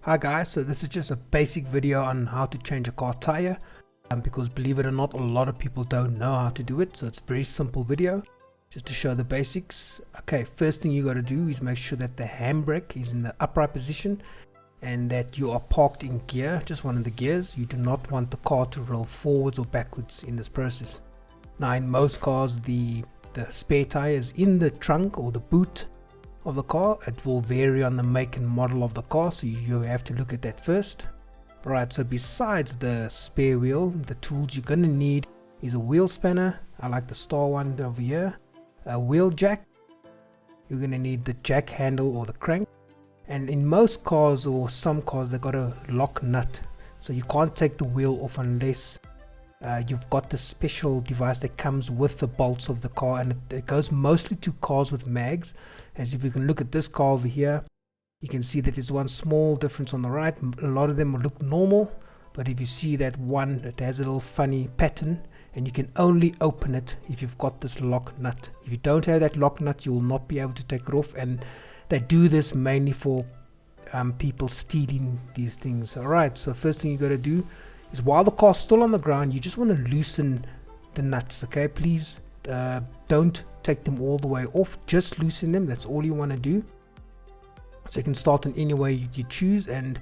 Hi guys, so this is just a basic video on how to change a car tire, because believe it or not, a lot of people don't know how to do it. So it's a very simple video just to show the basics. Okay, first thing you got to do is make sure that the handbrake is in the upright position and that you are parked in gear, just one of the gears. You do not want the car to roll forwards or backwards in this process. Now in most cars the spare tire is in the trunk or the boot of the car. It will vary on the make and model of the car, so you have to look at that first. Right, so besides the spare wheel, the tools you're gonna need is a wheel spanner. I like the star one over here. A wheel jack. You're gonna need the jack handle or the crank. And in most cars or some cars they got a lock nut, so you can't take the wheel off unless you've got the special device that comes with the bolts of the car, and it goes mostly to cars with mags. As if you can look at this car over here, you can see that there's one small difference on the right. A lot of them will look normal, but if you see that one, it has a little funny pattern, and you can only open it if you've got this lock nut. If you don't have that lock nut, you will not be able to take it off, and they do this mainly for people stealing these things. Alright, so first thing you got to do is, while the car's still on the ground, you just want to loosen the nuts. Okay, please don't take them all the way off, just loosen them. That's all you want to do. So you can start in any way you choose, and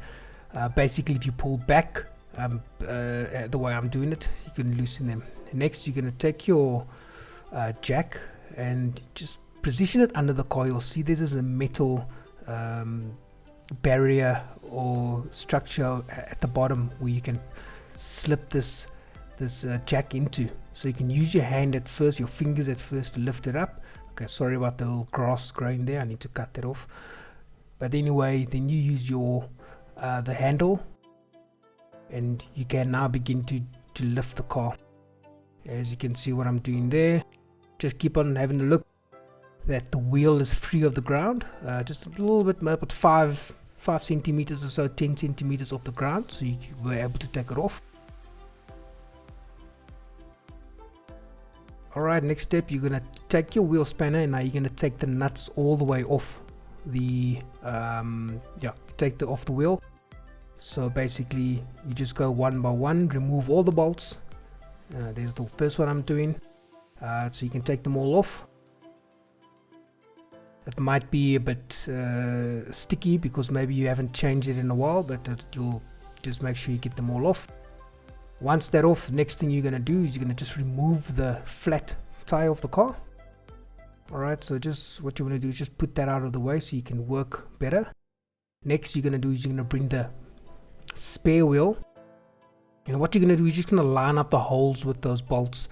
basically if you pull back the way I'm doing it, you can loosen them. Next you're going to take your jack and just position it under the car. You'll see there's a metal barrier or structure at the bottom where you can slip this jack into. So you can use your hand at first, your fingers at first, to lift it up. Okay, sorry about the little grass growing there, I need to cut that off. But anyway, then you use your the handle, and you can now begin to lift the car. As you can see what I'm doing there, just keep on having a look that the wheel is free of the ground, just a little bit, about 5 centimeters or so, 10 centimeters off the ground, so you were able to take it off. Alright, next step, you're gonna take your wheel spanner, and now you're gonna take the nuts all the way off the off the wheel. So basically you just go one by one, remove all the bolts. There's the first one I'm doing, so you can take them all off. It might be a bit sticky because maybe you haven't changed it in a while, but you'll just make sure you get them all off. Once they're off, next thing you're going to do is you're going to just remove the flat tire of the car. Alright, so just what you want to do is just put that out of the way so you can work better. Next you're going to do is you're going to bring the spare wheel, and what you're going to do is you're just going to line up the holes with those bolts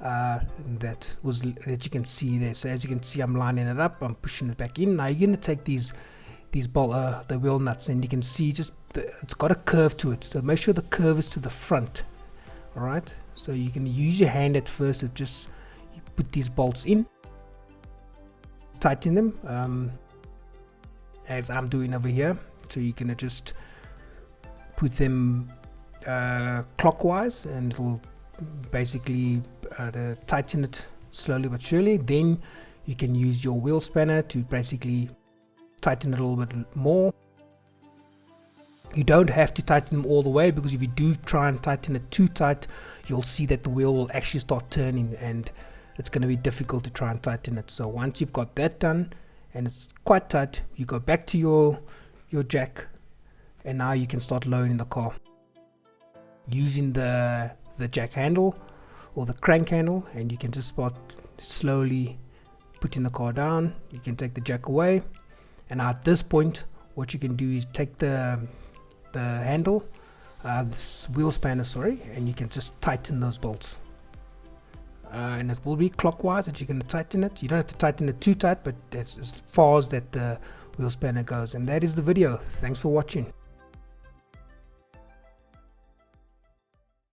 that you can see there. So as you can see, I'm lining it up, I'm pushing it back in. Now you're going to take the wheel nuts, and you can see it's got a curve to it, so make sure the curve is to the front. Alright, so you can use your hand at first to just put these bolts in, tighten them as I'm doing over here. So you're gonna just put them clockwise, and it'll basically tighten it slowly but surely. Then you can use your wheel spanner to basically tighten it a little bit more. You don't have to tighten them all the way, because if you do try and tighten it too tight, you'll see that the wheel will actually start turning, and it's going to be difficult to try and tighten it. So once you've got that done and it's quite tight, you go back to your jack, and now you can start lowering the car using the jack handle or the crank handle, and you can just start slowly putting the car down. You can take the jack away, and at this point what you can do is take the handle, this wheel spanner, sorry, and you can just tighten those bolts, and it will be clockwise that you're going to tighten it. You don't have to tighten it too tight, but that's as far as that the wheel spanner goes. And that is the video. Thanks for watching.